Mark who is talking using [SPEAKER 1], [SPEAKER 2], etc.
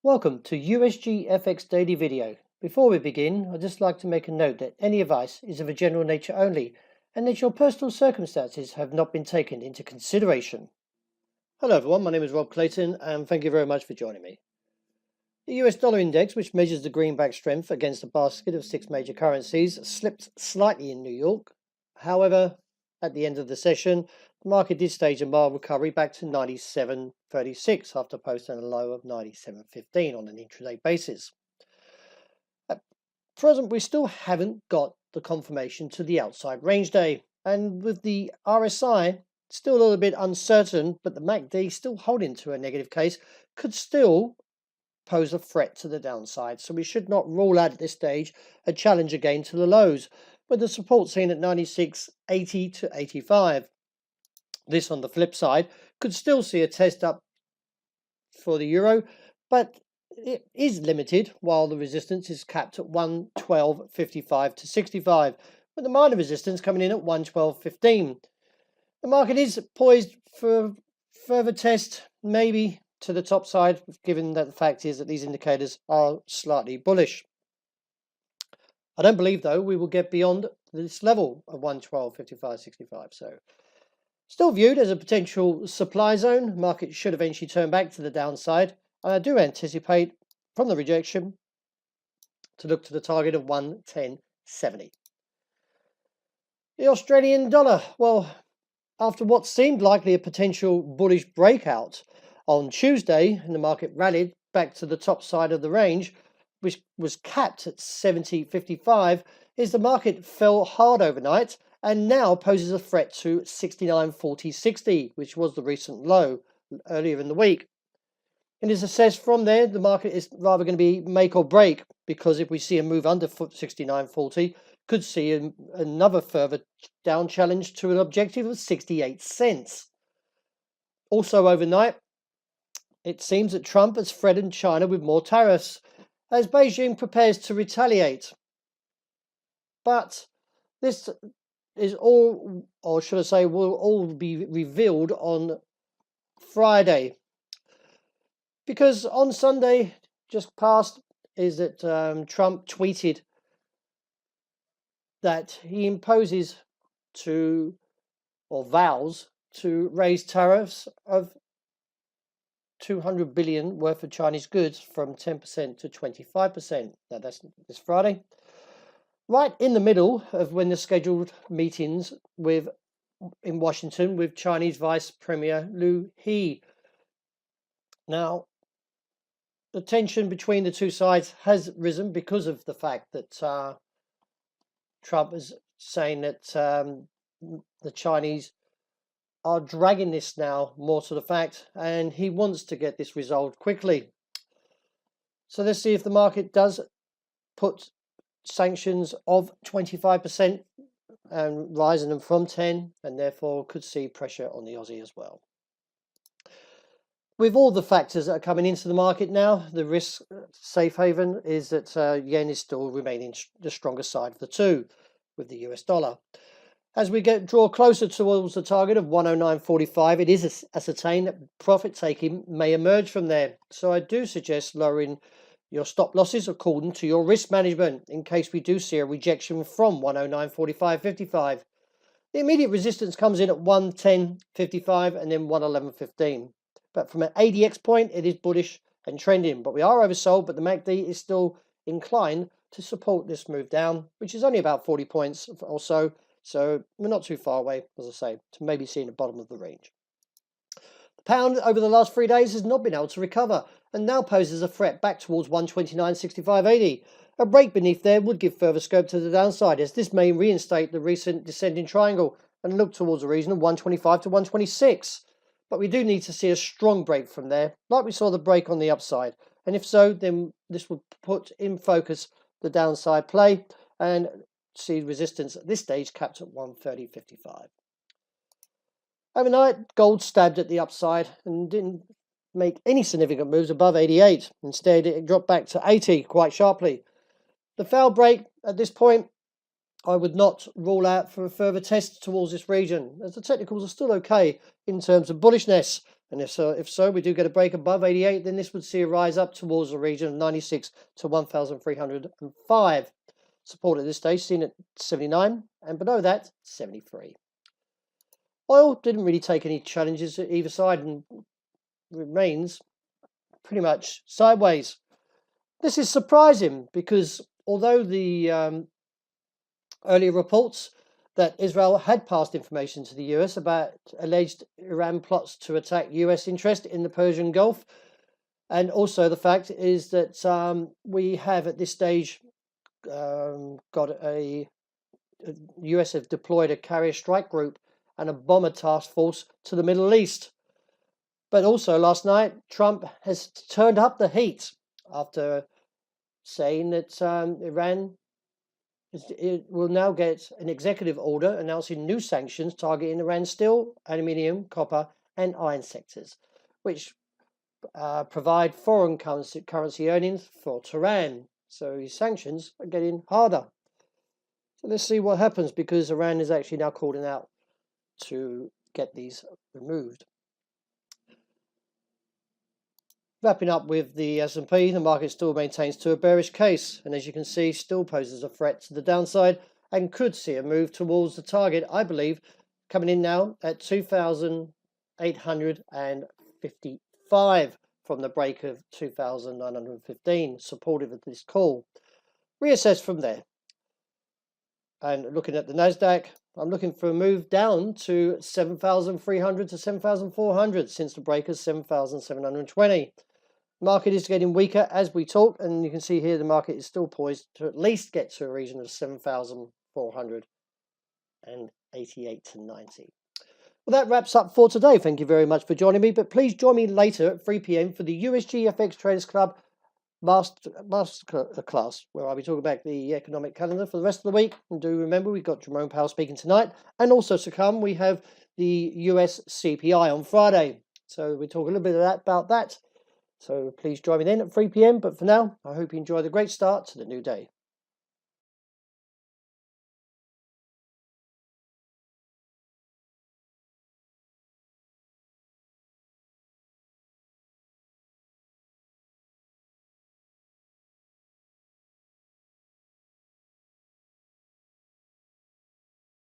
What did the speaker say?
[SPEAKER 1] Welcome to USGFX Daily Video. Before we begin, I'd just like to make a note that any advice is of a general nature only and that your personal circumstances have not been taken into consideration. Hello everyone, my name is Clayton and thank you very much for joining me. The US dollar index, which measures the greenback strength against a basket of 6 major currencies, slipped slightly in New York. However, at the end of the session, the market did stage a mild recovery back to 97.36 after posting a low of 97.15 on an intraday basis. At present, we still haven't got the confirmation to the outside range day, and with the RSI still a little bit uncertain, but the MACD still holding to a negative case, could still pose a threat to the downside. So we should not rule out at this stage a challenge again to the lows, with the support seen at 96.80 to 85. This, on the flip side, could still see a test up for the euro, but it is limited while the resistance is capped at 112.55 to 65, with the minor resistance coming in at 112.15. The market is poised for further test, maybe to the top side, given that the fact is that these indicators are slightly bullish. I don't believe, though, we will get beyond this level of 112.55, 65. So still viewed as a potential supply zone. Market should eventually turn back to the downside. And I do anticipate from the rejection to look to the target of 110.70. The Australian dollar, well, after what seemed likely a potential bullish breakout on Tuesday, and the market rallied back to the top side of the range, which was capped at 70.55, is the market fell hard overnight and now poses a threat to 69.40.60, which was the recent low earlier in the week. It is assessed from there the market is rather going to be make or break, because if we see a move under 69.40, could see another further down challenge to an objective of 68 cents. Also overnight, it seems that Trump has threatened China with more tariffs as Beijing prepares to retaliate. But this is all, or should I say, will all be revealed on Friday. Because on Sunday, just past, is that Trump tweeted that he imposes to, or vows to raise tariffs of 200 billion worth of Chinese goods from 10% to 25%. Now that's this Friday, right in the middle of when the scheduled meetings in Washington with Chinese Vice Premier Liu He. Now, the tension between the two sides has risen because of the fact that Trump is saying that the Chinese are dragging this now more to the fact, and he wants to get this resolved quickly. So let's see if the market does put sanctions of 25% and rising them from 10, and therefore could see pressure on the Aussie as well. With all the factors that are coming into the market now, the risk safe haven is that yen is still remaining the stronger side of the two with the US dollar. As we draw closer towards the target of 109.45, it is ascertained that profit taking may emerge from there. So I do suggest lowering your stop losses according to your risk management in case we do see a rejection from 109.45.55. The immediate resistance comes in at 110.55 and then 111.15. But from an ADX point, it is bullish and trending. But we are oversold, but the MACD is still inclined to support this move down, which is only about 40 points or so. So we're not too far away, as I say, to maybe seeing the bottom of the range. The pound over the last 3 days has not been able to recover and now poses a threat back towards 129.65.80. A break beneath there would give further scope to the downside, as this may reinstate the recent descending triangle and look towards a region of 125 to 126. But we do need to see a strong break from there, like we saw the break on the upside. And if so, then this would put in focus the downside play and see resistance at this stage capped at 130.55. Overnight, gold stabbed at the upside and didn't make any significant moves above 88. Instead, it dropped back to 80 quite sharply. The foul break at this point, I would not rule out for a further test towards this region, as the technicals are still okay in terms of bullishness. And if so, we do get a break above 88, then this would see a rise up towards the region of 96 to 1,305. Support at this stage seen at 79, and below that, 73. Oil didn't really take any challenges at either side and remains pretty much sideways. This is surprising because although the earlier reports that Israel had passed information to the US about alleged Iran plots to attack US interest in the Persian Gulf, and also the fact is that we have at this stage got US have deployed a carrier strike group and a bomber task force to the Middle East. But also last night, Trump has turned up the heat after saying that Iran will now get an executive order announcing new sanctions targeting Iran's steel, aluminium, copper, and iron sectors, which provide foreign currency earnings for Tehran. So these sanctions are getting harder. So let's see what happens, because Iran is actually now calling out to get these removed. Wrapping up with the S&P, the market still maintains to a bearish case, and as you can see, still poses a threat to the downside and could see a move towards the target, I believe, coming in now at 2,855 from the break of 2,915, supportive of this call. Reassess from there. And looking at the Nasdaq, I'm looking for a move down to 7,300 to 7,400 since the break of 7,720. Market is getting weaker as we talk, and you can see here the market is still poised to at least get to a region of 7,488 to 90. Well, that wraps up for today. Thank you very much for joining me, but please join me later at 3 p.m. for the USGFX Traders Club Master class, where I'll be talking about the economic calendar for the rest of the week. And do remember, we've got Jerome Powell speaking tonight, and also to come we have the US CPI on Friday. So we talk a little bit about that. So please join me then at 3 p.m. But for now, I hope you enjoy the great start to the new day.